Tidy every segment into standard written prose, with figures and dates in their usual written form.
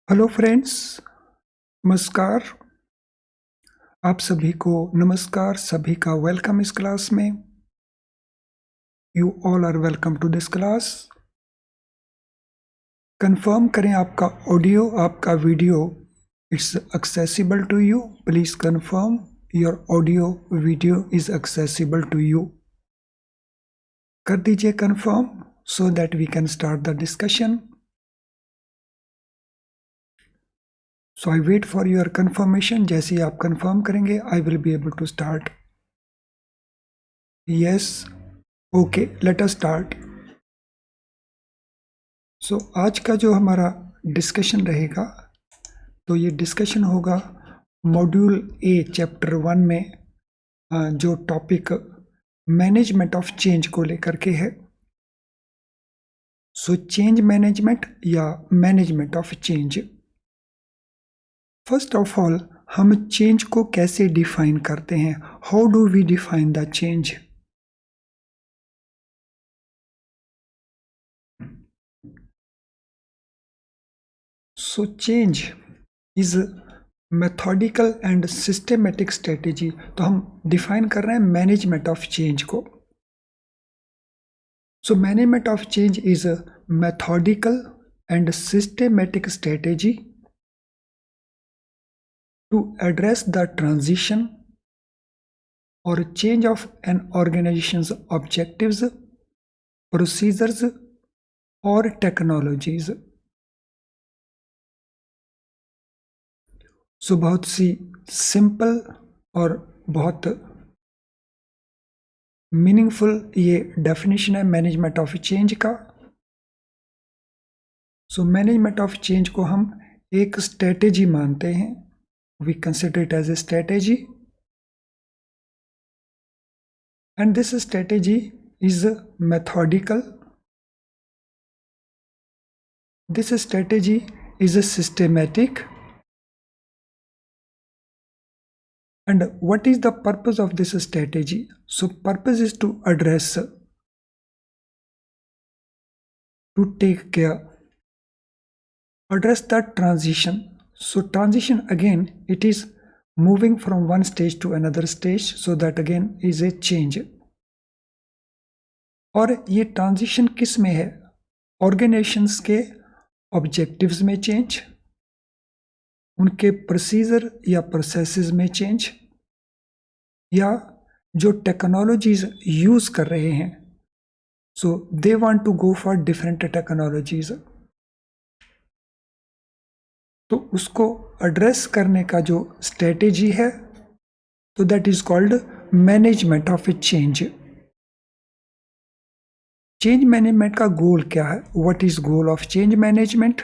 Hello friends, नमस्कार। आप सभी को नमस्कार, सभी का वेलकम इस क्लास में। You all are welcome to this class. Confirm करें आपका ऑडियो, आपका video it's accessible to you. Please confirm your audio video is accessible to you. कर दीजिए confirm so that we can start the discussion. So I wait for your confirmation. जैसे ही आप confirm करेंगे I will be able to start. Yes, okay, let us start. So आज का जो हमारा डिस्कशन रहेगा, तो ये डिस्कशन होगा मॉड्यूल ए चैप्टर 1 में जो टॉपिक मैनेजमेंट ऑफ चेंज को लेकर के है। सो चेंज मैनेजमेंट या management of change. First of all हम चेंज को कैसे डिफाइन करते हैं? How do we define the change? So change is methodical and systematic strategy. तो हम डिफाइन कर रहे हैं मैनेजमेंट ऑफ चेंज को। So management of change is a methodical and systematic strategy to address the transition or change of an organization's objectives, procedures or technologies. सो बहुत सी simple और बहुत meaningful ये डेफिनेशन है मैनेजमेंट ऑफ चेंज का। So management of change को हम एक strategy मानते हैं। We consider it as a strategy, and this strategy is methodical. This strategy is systematic. And what is the purpose of this strategy? So purpose is to address, to take care, address the transition. So transition again, it is moving from one stage to another stage, so that again is a change. और ये transition किस में है? Organisations के objectives में change, उनके procedure या processes में चेंज, या जो टेक्नोलॉजीज यूज कर रहे हैं, so they want to go for different technologies. तो उसको एड्रेस करने का जो स्ट्रेटेजी है, तो that is called management of a change. Change management का गोल क्या है? What is goal of change management?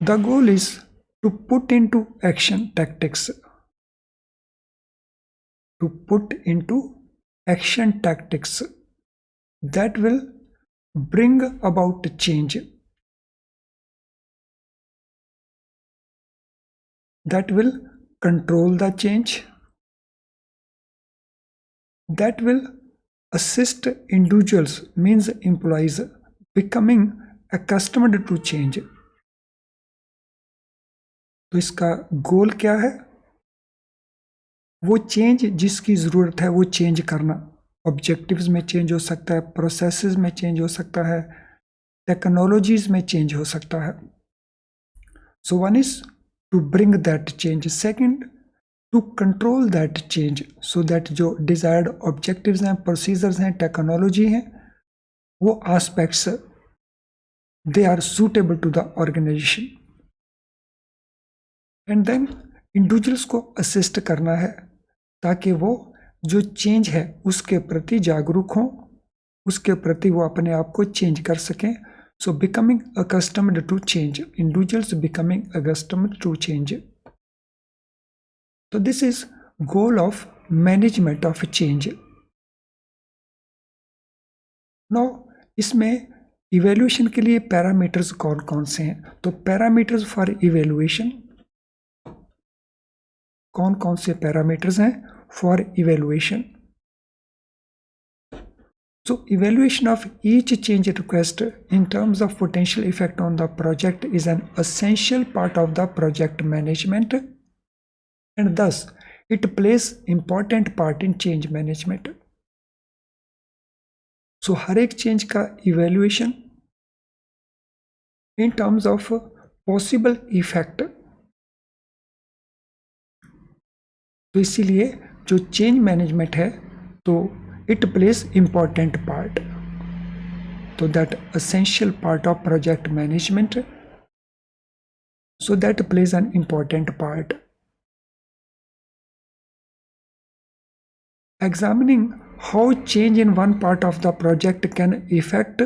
The goal is to put into action tactics, to put into action tactics that will bring about change, that will control the change, that will assist individuals, means employees, becoming accustomed to change. तो इसका गोल क्या है? वो change जिसकी ज़रूरत है वो change करना। ऑब्जेक्टिव्स में चेंज हो सकता है, प्रोसेसेस में चेंज हो सकता है, टेक्नोलॉजीज में चेंज हो सकता है। So one is to bring that change, second to control that change, so that जो डिजायर्ड ऑब्जेक्टिव्स हैं, प्रोसीजर्स हैं, टेक्नोलॉजी हैं, वो aspects they are suitable to the organisation. And then individuals को असिस्ट करना है ताकि वो जो चेंज है उसके प्रति जागरूक हों, उसके प्रति वो अपने आप को चेंज कर सकें। So becoming accustomed to change, individuals becoming accustomed to change. तो this is goal of management of change. No, इसमें इवेल्यूएशन के लिए पैरामीटर्स कौन कौन से हैं? तो पैरामीटर्स फॉर इवेल्यूएशन, कौन कौन से पैरामीटर्स हैं for evaluation? So evaluation of each change request in terms of potential effect on the project is an essential part of the project management, and thus it plays important part in change management. So हर एक change का evaluation in terms of possible effect, तो इसीलिए जो change management है तो it plays important part. So that essential part of project management, so that plays an important part. Examining how change in one part of the project can affect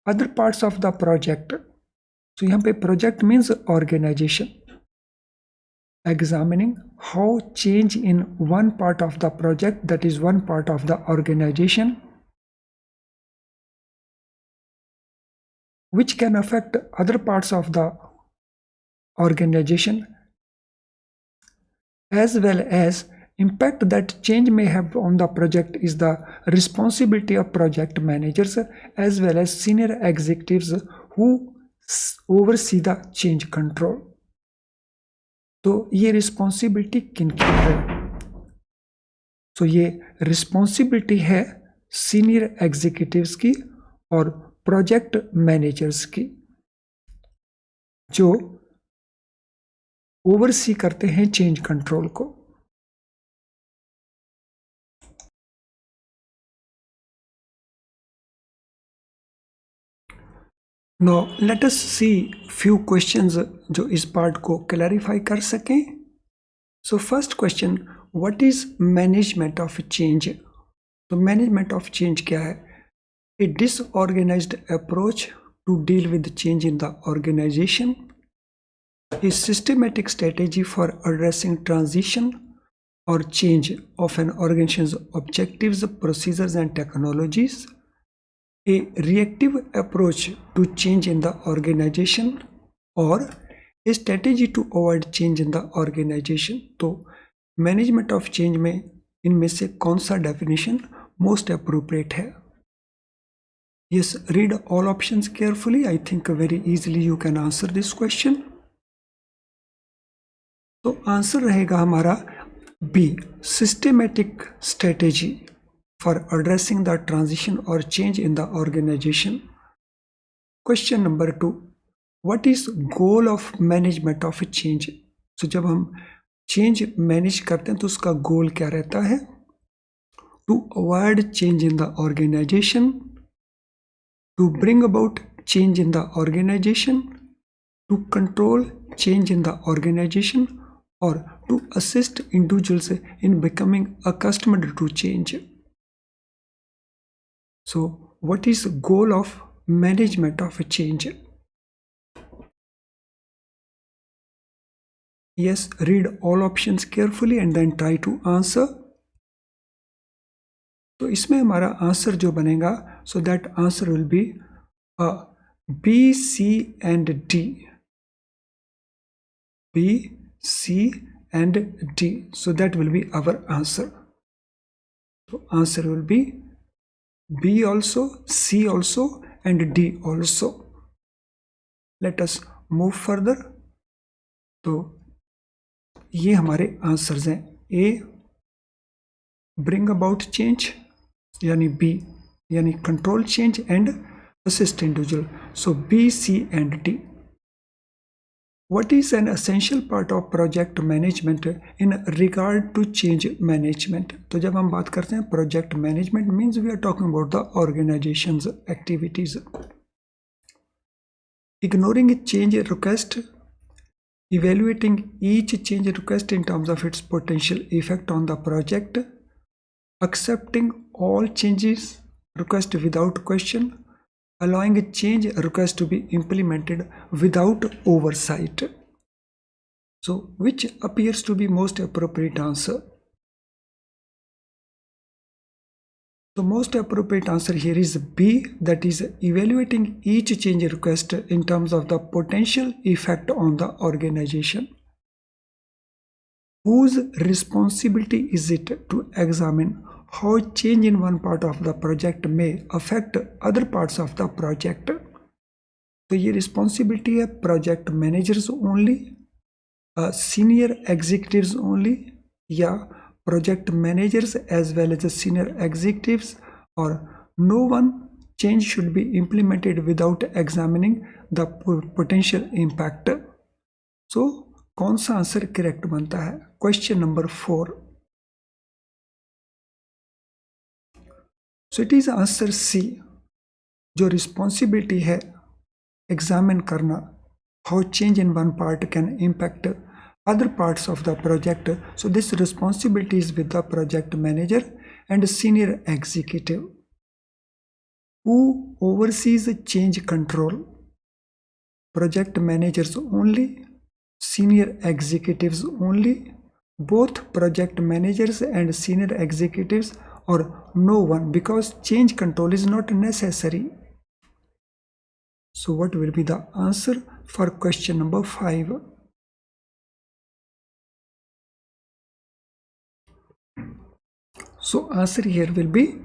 other parts of the project. So यहाँ पे project means organization. Examining how change in one part of the project, that is one part of the organization, which can affect other parts of the organization, as well as impact that change may have on the project, is the responsibility of project managers as well as senior executives who oversee the change control. तो ये responsibility किनकी है? तो ये responsibility है senior executives की और project managers की, जो ओवरसी करते हैं चेंज कंट्रोल को. Now let us see few questions जो इस पार्ट को क्लैरिफाई कर सकें. So first question, what is management of change? तो management of change क्या है? A disorganized approach to deal with change in the organization, a systematic strategy for addressing transition or change of an organization's objectives, procedures and technologies, a reactive approach to change in the organization, or a strategy to avoid change in the organization. तो management of change में इनमें से कौन सा definition most appropriate है? Yes, read all options carefully. I think very easily you can answer this question. तो answer रहेगा हमारा B, systematic strategy for addressing the transition or change in the organization. Question number 2, what is goal of management of a change? So जब हम change manage करते हैं तो उसका goal क्या रहता है? To avoid change in the organization, to bring about change in the organization, to control change in the organization, or to assist individuals in becoming accustomed to change. So what is goal of management of a change? Yes, read all options carefully and then try to answer. तो इसमें हमारा answer जो बनेगा, so that answer will be B, C and D. B, C and D. So that will be our answer. So answer will be B also, C also and D also. Let us move further. तो ये हमारे answers हैं. A, bring about change, यानी B यानी control change and assist individual. So B, C and D. What is an essential part of project management in regard to change management? तो जब हम बात करते हैं project management means we are talking about the organization's activities. Ignoring a change request, evaluating each change request in terms of its potential effect on the project, accepting all changes request without question, allowing a change request to be implemented without oversight. So which appears to be most appropriate answer? The most appropriate answer here is B, that is evaluating each change request in terms of the potential effect on the organization. Whose responsibility is it to examine how change in one part of the project may affect other parts of the project. तो ये responsibility है project managers only, senior executives only, या project managers as well as senior executives, और no one change should be implemented without examining the potential impact. So कौन सा answer correct बनता है? Question number 4. So it is answer C. जो responsibility है examine करना how change in one part can impact other parts of the project. So this responsibility is with the project manager and senior executive who oversees change control. Project managers only, senior executives only, both project managers and senior executives, or no one, because change control is not necessary. So what will be the answer for question number 5? So answer here will be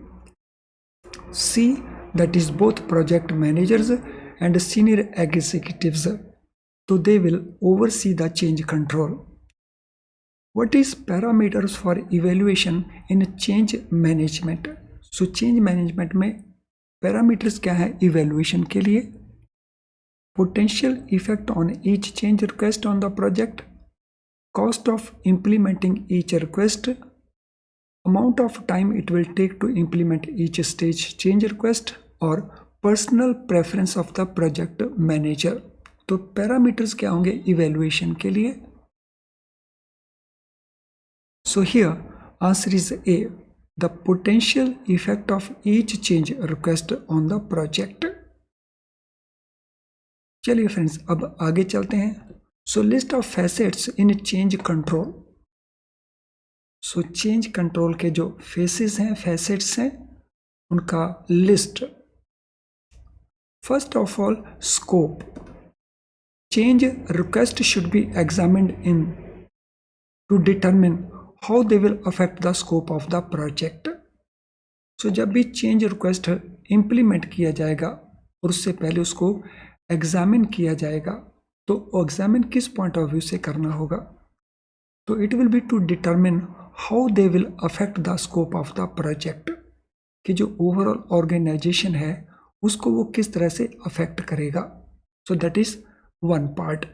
C, that is both project managers and senior executives. So they will oversee the change control. What is parameters for evaluation in change management? So change management में parameters क्या है evaluation के लिए? Potential effect on each change request on the project, cost of implementing each request, amount of time it will take to implement each stage change request, or personal preference of the project manager. तो parameters क्या होंगे evaluation के लिए? So here answer is A, the potential effect of each change request on the project. चलिए friends अब आगे चलते हैं. So list of facets in change control. So change control के जो फेसेस हैं, फैसेट्स हैं, उनका list. First of all scope. Change request should be examined in to determine how they will affect the scope of the project. So जब भी change request implement किया जाएगा और उससे पहले उसको एग्जामिन किया जाएगा, तो एग्जामिन किस पॉइंट ऑफ व्यू से करना होगा? तो it will be to determine how they will affect the scope of the project, कि जो ओवरऑल ऑर्गेनाइजेशन है उसको वो किस तरह से अफेक्ट करेगा. So that is one part.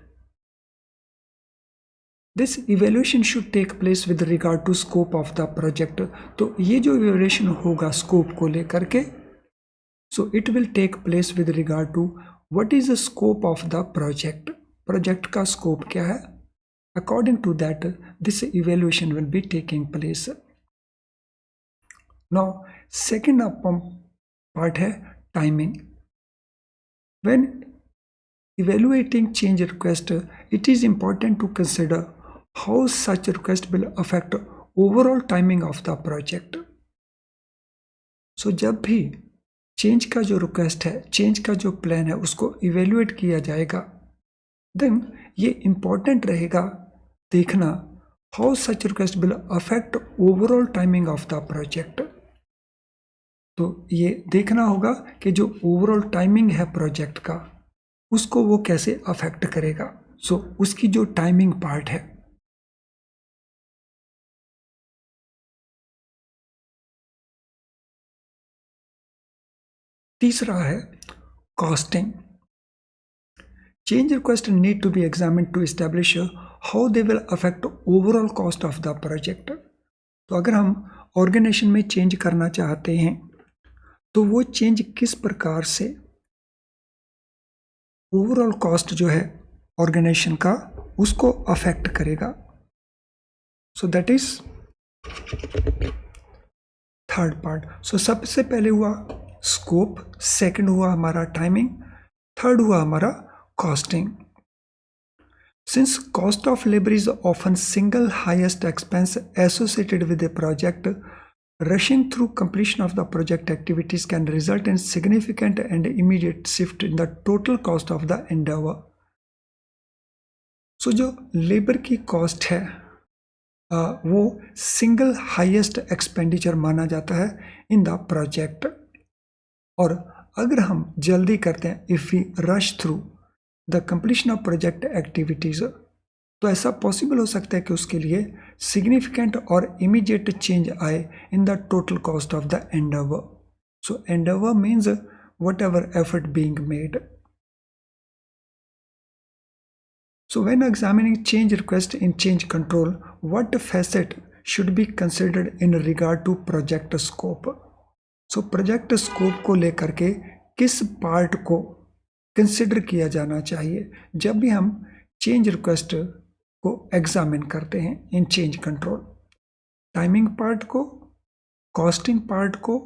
This evaluation should take place with regard to scope of the project. तो ये जो इवेल्यूएशन होगा स्कोप को लेकर के, so it will take place with regard to what is the scope of the project. Project का scope क्या है? According to that, this evaluation will be taking place. Now, second part है timing. When evaluating change request, it is important to consider how such request will affect overall timing of the project. So जब भी change का जो request है, change का जो plan है, उसको evaluate किया जाएगा, then ये important रहेगा देखना how such request will affect overall timing of the project. तो ये देखना होगा कि जो ओवरऑल टाइमिंग है प्रोजेक्ट का उसको वो कैसे अफेक्ट करेगा. सो उसकी जो टाइमिंग पार्ट है. तीसरा है costing. Change requests need to be examined to establish how they will affect overall cost of the project. तो अगर हम ऑर्गेनाइजेशन में चेंज करना चाहते हैं तो वो चेंज किस प्रकार से ओवरऑल कॉस्ट जो है ऑर्गेनाइजेशन का उसको अफेक्ट करेगा. So that is third part. So सबसे पहले हुआ स्कोप, सेकंड हुआ हमारा टाइमिंग, थर्ड हुआ हमारा costing. Since cost of labor is often single highest expense associated with a project, rushing through completion of the project activities can result in significant and immediate shift in the total cost of the endeavor. So जो labour की cost है वो single highest expenditure माना जाता है in the project. और अगर हम जल्दी करते हैं, if we rush through the completion of project activities, तो ऐसा पॉसिबल हो सकता है कि उसके लिए सिग्निफिकेंट और इमीडिएट चेंज आए इन the total cost of the Endeavour. So Endeavour means what ever effort being made. So when examining change request in change control, what facet should be considered in regard to project scope? So project scope को लेकर के किस part को consider किया जाना चाहिए जब भी हम चेंज रिक्वेस्ट को एग्जामिन करते हैं इन चेंज कंट्रोल? टाइमिंग पार्ट को, कॉस्टिंग पार्ट को,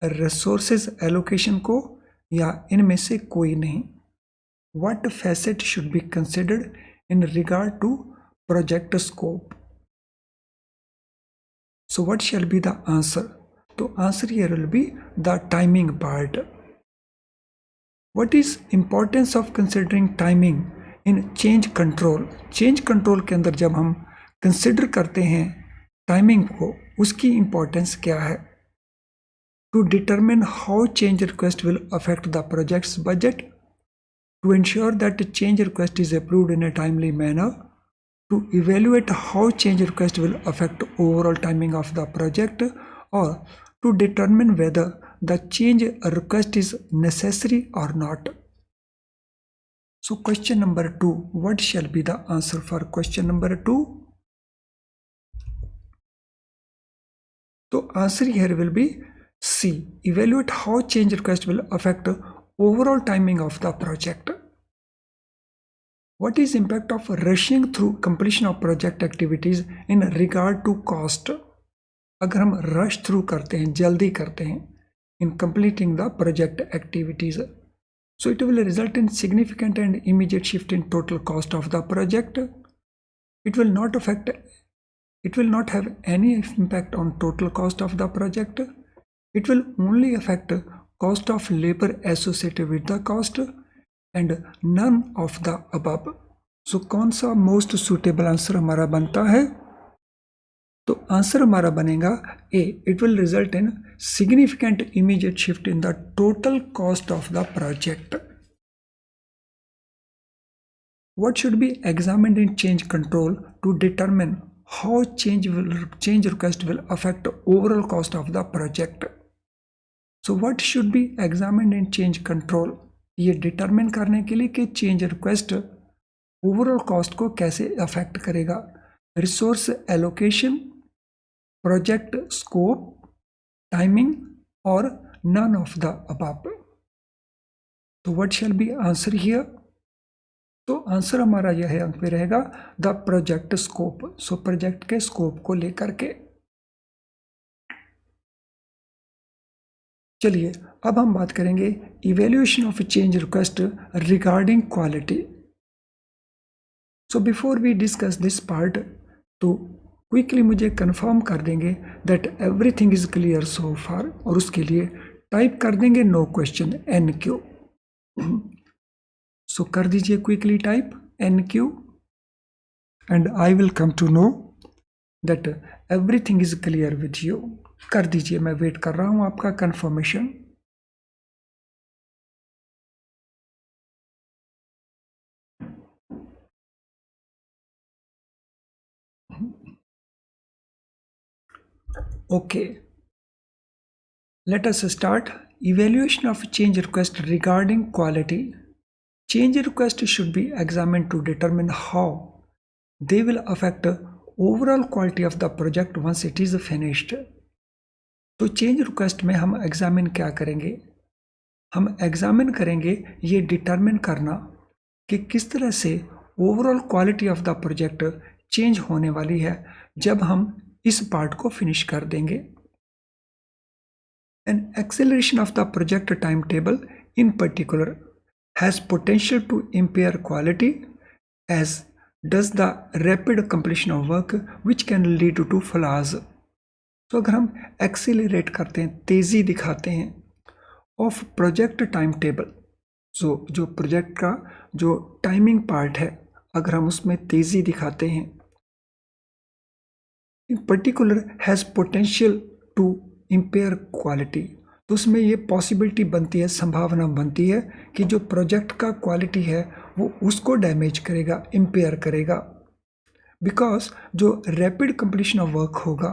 रिसोर्सेज एलोकेशन को, या इनमें से कोई नहीं? What facet should be considered in regard to project scope? So what shall be the answer? The answer here will be the timing part. What is importance of considering timing in change control? Change control के अंदर जब हम consider करते हैं timing को, उसकी importance क्या है? To determine how change request will affect the project's budget, to ensure that the change request is approved in a timely manner, to evaluate how change request will affect overall timing of the project, or to determine whether the change request is necessary or not. So question number 2, what shall be the answer for question number 2? So answer here will be C, evaluate how change request will affect overall timing of the project. What is impact of rushing through completion of project activities in regard to cost? अगर हम rush through करते हैं, जल्दी करते हैं in completing the project activities, so it will result in significant and immediate shift in total cost of the project. It will not have any impact on total cost of the project. It will only affect cost of labor associated with the cost and none of the above. So कौन सा most suitable answer हमारा बनता है? तो answer हमारा बनेगा A, it will result in significant immediate shift in the total cost of the project. What should be examined in change control to determine how change request will affect overall cost of the project? So what should be examined in change control? ये determine करने के लिए कि change request overall cost को कैसे affect करेगा. Resource allocation, project scope, timing और none of the above. तो what shall be answer here? तो आंसर हमारा यह है, अंक पे रहेगा the project scope. So project के स्कोप को लेकर के. चलिए अब हम बात करेंगे evaluation of change request regarding quality. So before we discuss this part, तो क्विकली मुझे कंफर्म कर देंगे that everything is clear so far, और उसके लिए टाइप कर देंगे नो क्वेश्चन NQ. सो कर दीजिए quickly type NQ and I will come to know that everything is clear with you. कर दीजिए, मैं वेट कर रहा हूं आपका confirmation. Okay, let us start. Evaluation of change request regarding quality. Change request should be examined to determine how they will affect overall quality of the project once it is finished. तो change request में हम examine क्या करेंगे? हम examine करेंगे ये determine करना कि किस तरह से overall quality of the project change होने वाली है जब हम इस पार्ट को फिनिश कर देंगे. An acceleration of the project timetable in particular has potential to impair quality, as does the rapid completion of work, which can lead to flaws. तो अगर हम एक्सीलरेट करते हैं, तेज़ी दिखाते हैं ऑफ प्रोजेक्ट टाइम टेबल, सो जो प्रोजेक्ट का जो टाइमिंग पार्ट है, अगर हम उसमें तेज़ी दिखाते हैं in particular has potential to impair quality. तो उसमें ये पॉसिबिलिटी बनती है, संभावना बनती है कि जो प्रोजेक्ट का क्वालिटी है वो उसको डैमेज करेगा, इम्पेयर करेगा। बिकॉज जो रैपिड कंप्लीशन ऑफ वर्क होगा,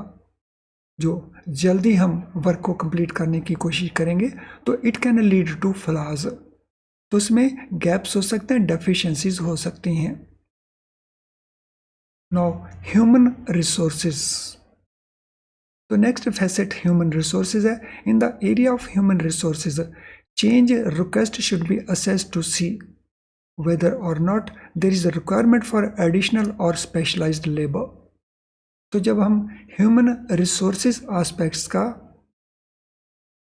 जो जल्दी हम वर्क को कंप्लीट करने की कोशिश करेंगे, तो it can lead to flaws. तो उसमें गैप्स हो सकते हैं, डेफिशिएंसीज हो सकती हैं। Now human resources. तो नेक्स्ट फैसेट ह्यूमन रिसोर्सेज है। In the area of human resources, change request should be assessed to see whether or not there is a requirement for additional or specialized labor। तो जब हम human resources aspects का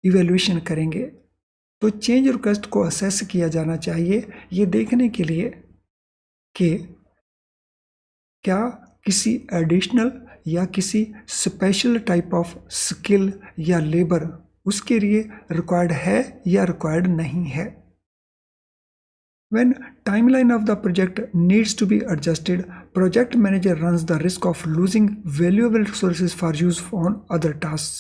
evaluation करेंगे तो change request को assess किया जाना चाहिए, ये देखने के लिए कि क्या किसी एडिशनल या किसी स्पेशल टाइप ऑफ स्किल या लेबर उसके लिए रिक्वायर्ड है या रिक्वायर्ड नहीं है। When timeline of the project needs to be adjusted, project manager runs the risk of losing valuable resources for use on other tasks।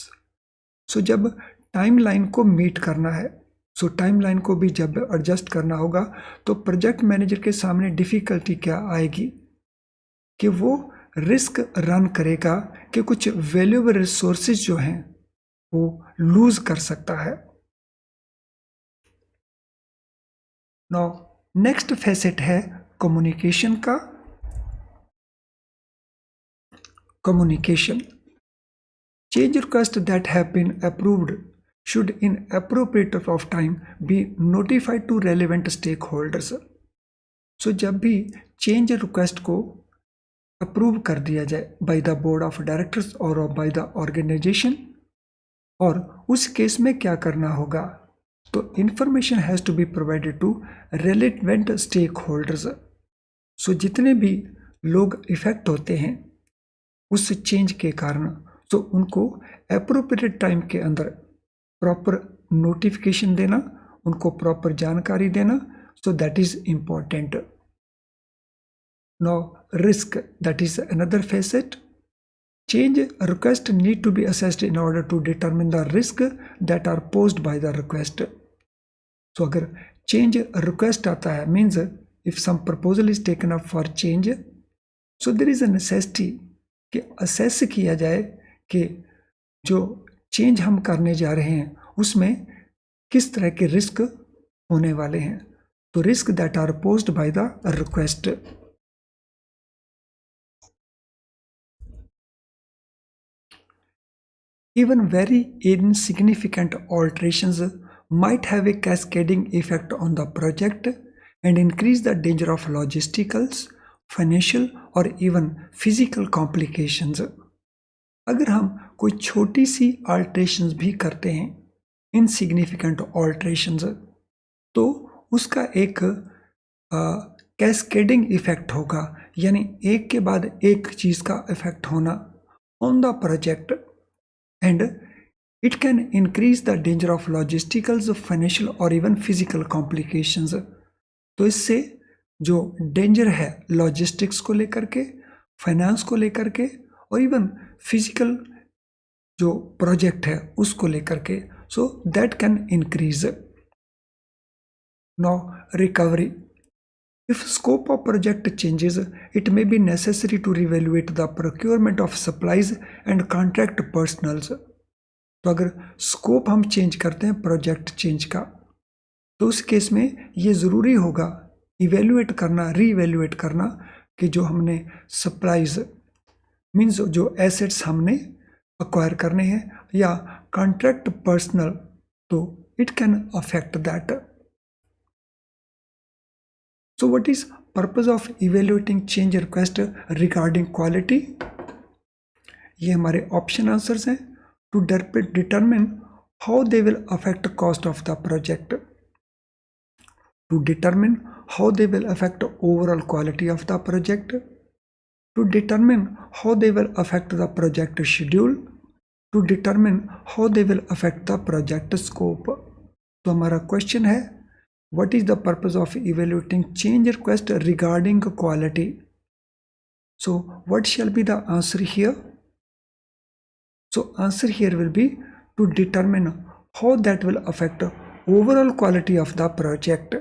So जब timeline को meet करना है, सो टाइमलाइन को भी जब एडजस्ट करना होगा, तो प्रोजेक्ट मैनेजर के सामने डिफ़िकल्टी क्या आएगी कि वो रिस्क रन करेगा कि कुछ वैल्यूएबल रिसोर्सेज जो हैं वो लूज कर सकता है। नाउ नेक्स्ट फैसेट है कम्युनिकेशन का। Communication, change request that have been approved should in appropriate of time be notified to relevant stakeholders. So जब भी चेंज रिक्वेस्ट को अप्रूव कर दिया जाए by the board of directors और by the organization, और उस केस में क्या करना होगा, तो information has to be provided to relevant stakeholders. So जितने भी लोग इफेक्ट होते हैं उस चेंज के कारण, तो उनको एप्रोप्रिएट टाइम के अंदर प्रॉपर नोटिफिकेशन देना, उनको प्रॉपर जानकारी देना, सो that is important. Now risk, that is another facet. Change request need to be assessed in order to determine the risk that are posed by the request। So अगर change request आता है, means if some proposal is taken up for change, so there is a necessity कि assess किया जाए कि जो change हम करने जा रहे हैं उसमें किस तरह के रिस्क होने वाले हैं। तो risk that are posed by the request। Even very insignificant alterations might have a cascading effect on the project and increase the danger of logisticals, financial or even physical complications। अगर हम कोई छोटी सी alterations भी करते हैं, insignificant alterations, तो उसका एक कैस्केडिंग इफेक्ट होगा, यानी एक के बाद एक चीज़ का इफेक्ट होना on the project, and it can increase the danger of logisticals, financial और even physical complications। तो इससे जो डेंजर है लॉजिस्टिक्स को लेकर के, फाइनेंस को लेकर के और इवन फिजिकल जो प्रोजेक्ट है उसको लेकर के, so that can increase. Now recovery, if scope of project changes, it may be necessary to reevaluate the procurement of supplies and contract personals। तो अगर स्कोप हम चेंज करते हैं प्रोजेक्ट चेंज का, तो उस केस में ये ज़रूरी होगा इवेल्युएट करना, रीइवेल्युएट करना कि जो हमने सप्लाईज मीन्स जो एसेट्स हमने अक्वायर करने हैं या कॉन्ट्रैक्ट पर्सनल, तो it can affect that. So what is purpose of evaluating change request regarding quality? ये हमारे ऑप्शन आंसर्स हैं। To determine how they will affect cost of the project, to determine how they will affect overall quality of the project, to determine how they will affect the project schedule, to determine how they will affect the project scope। तो हमारा question है, what is the purpose of evaluating change request regarding quality? So what shall be the answer here? So answer here will be to determine how that will affect overall quality of the project.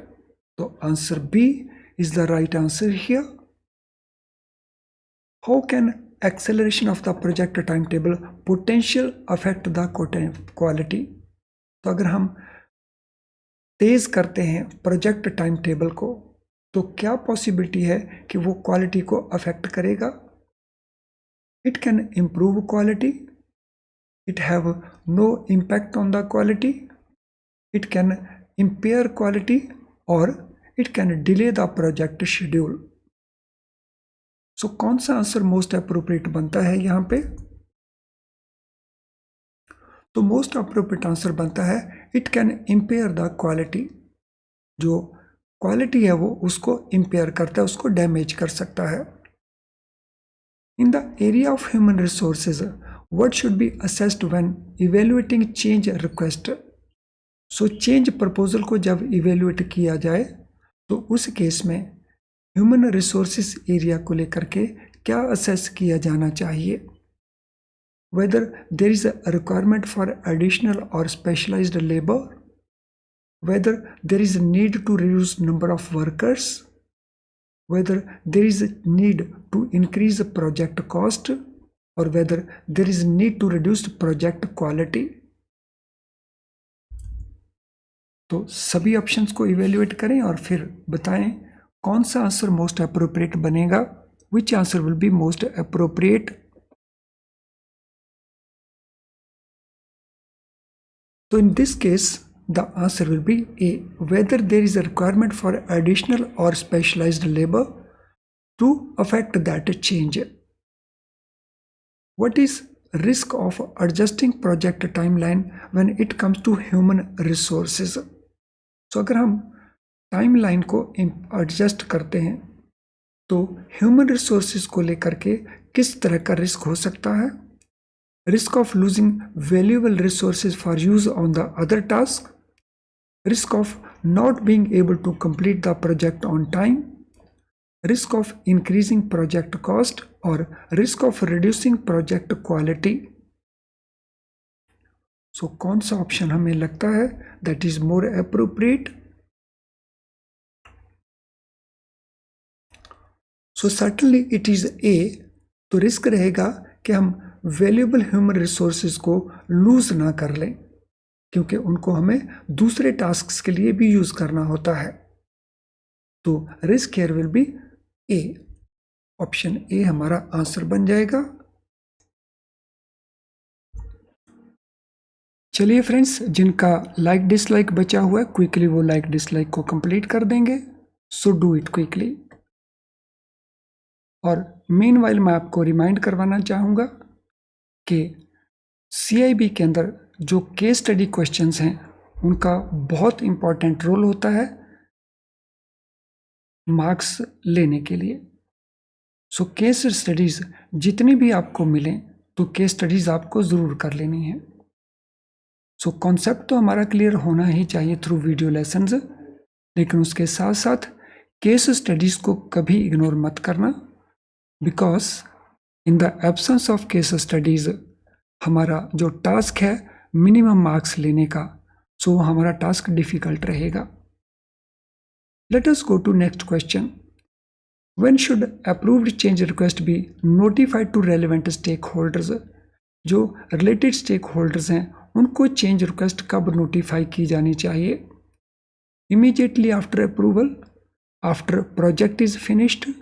So answer B is the right answer here. How can acceleration of the project timetable potential affect the quality? तो अगर हम तेज करते हैं project time table को तो क्या possibility है कि वो क्वालिटी को अफेक्ट करेगा? It can improve quality, it have no impact on the quality, it can impair quality और it can delay the project schedule. So कौन सा आंसर मोस्ट अप्रोप्रिएट बनता है यहाँ पे? तो मोस्ट अप्रोप्रिएट आंसर बनता है it can impair the quality. जो क्वालिटी है वो उसको इम्पेयर करता है, उसको डैमेज कर सकता है। In the area of human resources what should be assessed when evaluating change request? So change proposal को जब इवेल्युएट किया जाए तो उस केस में ह्यूमन रिसोर्सेज एरिया को लेकर के क्या असेस किया जाना चाहिए? Whether there is a requirement for additional or specialized labor, whether there is a need to reduce number of workers, whether there is a need to increase the project cost, or whether there is a need to reduce project quality. तो सभी options को evaluate करें और फिर बताएं कौन सा answer most appropriate बनेगा, विच answer will be most appropriate. So in this case, the answer will be A, whether there is a requirement for additional or specialized labor to affect that change. What is risk of adjusting project timeline when it comes to human resources? So अगर हम timeline को adjust करते हैं तो human resources को लेकर के किस तरह का रिस्क हो सकता है? Risk of losing valuable resources for use on the other task, risk of not being able to complete the project on time, risk of increasing project cost, or risk of reducing project quality. So कौन सा option हमें लगता है that is more appropriate? So certainly it is A. तो risk रहेगा कि हम valuable human resources को लूज ना कर लें क्योंकि उनको हमें दूसरे टास्क्स के लिए भी यूज करना होता है। तो risk here will be A, option A हमारा आंसर बन जाएगा। चलिए फ्रेंड्स, जिनका लाइक डिसलाइक बचा हुआ है क्विकली वो लाइक डिसलाइक को कंप्लीट कर देंगे, सो डू इट क्विकली। और मीनवाइल मैं आपको रिमाइंड करवाना चाहूँगा कि CIB के अंदर जो केस स्टडी क्वेश्चंस हैं उनका बहुत इम्पॉर्टेंट रोल होता है मार्क्स लेने के लिए। सो केस स्टडीज़ जितनी भी आपको मिलें तो केस स्टडीज़ आपको ज़रूर कर लेनी है। सो कॉन्सेप्ट तो हमारा क्लियर होना ही चाहिए थ्रू वीडियो लेसन्स, लेकिन उसके साथ साथ केस स्टडीज़ को कभी इग्नोर मत करना, because in the absence of case studies हमारा जो टास्क है मिनिमम मार्क्स लेने का, सो हमारा टास्क डिफ़िकल्ट रहेगा। Let us go to next question. When should approved change request be notified to relevant stakeholders? जो रिलेटेड स्टेक होल्डर्स हैं उनको चेंज रिक्वेस्ट कब नोटिफाई की जानी चाहिए? Immediately after approval, after project is finished,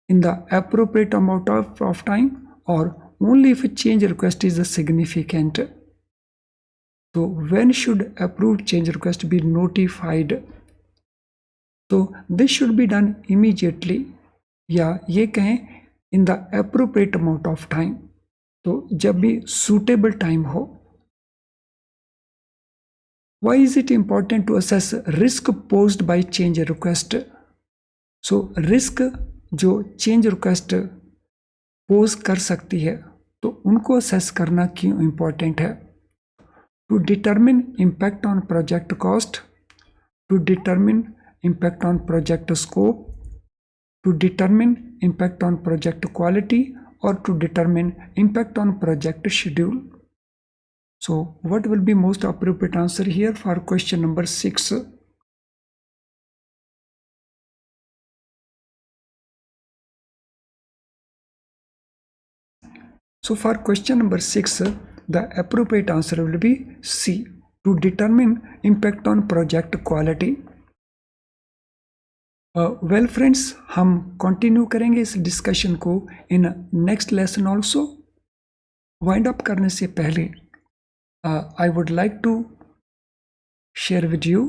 in the appropriate amount of time, or only if a change request is significant? So when should approved change request be notified? So this should be done immediately, या ये कहें in the appropriate amount of time, तो जब भी suitable time हो। Why is it important to assess risk posed by change request? So risk जो change request pose कर सकती है तो उनको असेस करना क्यों इम्पॉर्टेंट है? To determine impact on project cost, to determine impact on project scope, to determine impact on project quality, or to determine impact on project schedule. So what will be most appropriate answer here for question number 6? So for question number 6, the appropriate answer will be C, to determine impact on project quality. Well friends, हम continue करेंगे इस discussion को in next lesson also. Wind up करने से पहले I would like to share with you,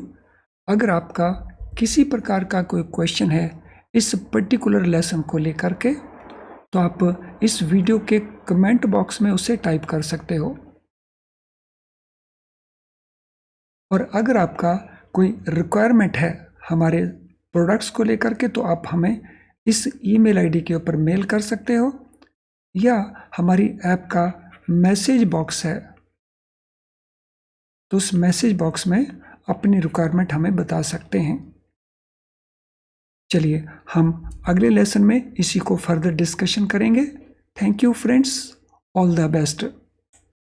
अगर आपका किसी प्रकार का कोई क्वेश्चन है इस पर्टिकुलर लेसन को लेकर के, तो आप इस वीडियो के कमेंट बॉक्स में उसे टाइप कर सकते हो. और अगर आपका कोई रिक्वायरमेंट है हमारे प्रोडक्ट्स को लेकर के, तो आप हमें इस ईमेल आईडी के ऊपर मेल कर सकते हो, या हमारी ऐप का मैसेज बॉक्स है तो उस मैसेज बॉक्स में अपनी रिक्वायरमेंट हमें बता सकते हैं. चलिए हम अगले लेसन में इसी को फर्दर डिस्कशन करेंगे. Thank you friends, all the best.